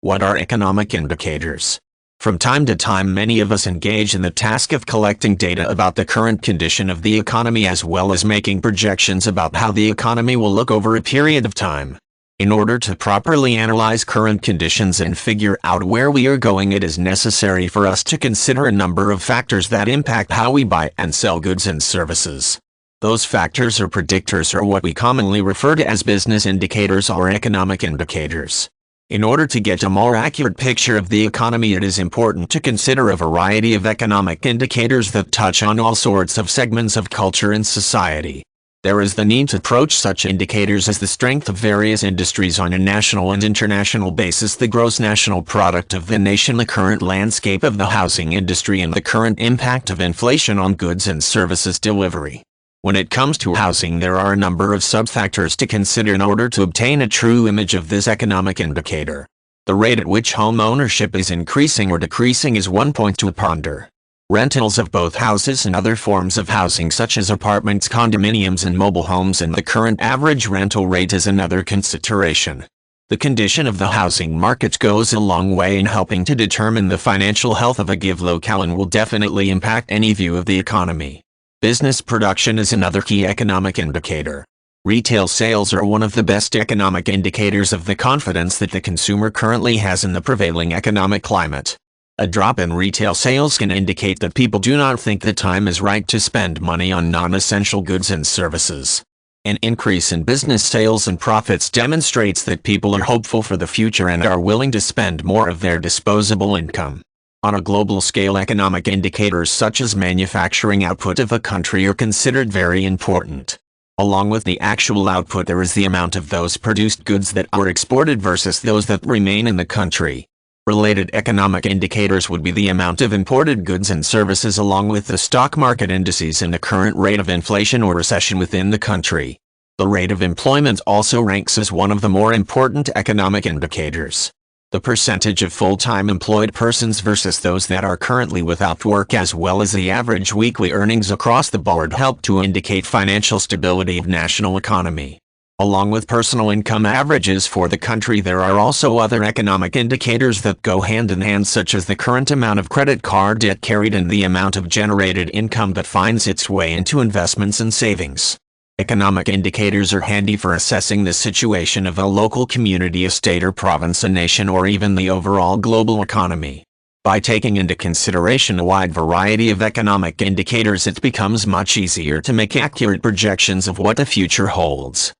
What are economic indicators? From time to time many of us engage in the task of collecting data about the current condition of the economy as well as making projections about how the economy will look over a period of time. In order to properly analyze current conditions and figure out where we are going, it is necessary for us to consider a number of factors that impact how we buy and sell goods and services. Those factors or predictors are what we commonly refer to as business indicators or economic indicators. In order to get a more accurate picture of the economy, it is important to consider a variety of economic indicators that touch on all sorts of segments of culture and society. There is the need to approach such indicators as the strength of various industries on a national and international basis, the gross national product of the nation, the current landscape of the housing industry, and the current impact of inflation on goods and services delivery. When it comes to housing, there are a number of sub-factors to consider in order to obtain a true image of this economic indicator. The rate at which home ownership is increasing or decreasing is one point to ponder. Rentals of both houses and other forms of housing such as apartments, condominiums, and mobile homes, and the current average rental rate is another consideration. The condition of the housing market goes a long way in helping to determine the financial health of a given locale and will definitely impact any view of the economy. Business production is another key economic indicator. Retail sales are one of the best economic indicators of the confidence that the consumer currently has in the prevailing economic climate. A drop in retail sales can indicate that people do not think the time is right to spend money on non-essential goods and services. An increase in business sales and profits demonstrates that people are hopeful for the future and are willing to spend more of their disposable income. On a global scale, economic indicators such as manufacturing output of a country are considered very important. Along with the actual output, there is the amount of those produced goods that are exported versus those that remain in the country. Related economic indicators would be the amount of imported goods and services along with the stock market indices and the current rate of inflation or recession within the country. The rate of employment also ranks as one of the more important economic indicators. The percentage of full-time employed persons versus those that are currently without work, as well as the average weekly earnings across the board, help to indicate financial stability of national economy. Along with personal income averages for the country, there are also other economic indicators that go hand in hand, such as the current amount of credit card debt carried and the amount of generated income that finds its way into investments and savings. Economic indicators are handy for assessing the situation of a local community, a state or province, a nation, or even the overall global economy. By taking into consideration a wide variety of economic indicators, it becomes much easier to make accurate projections of what the future holds.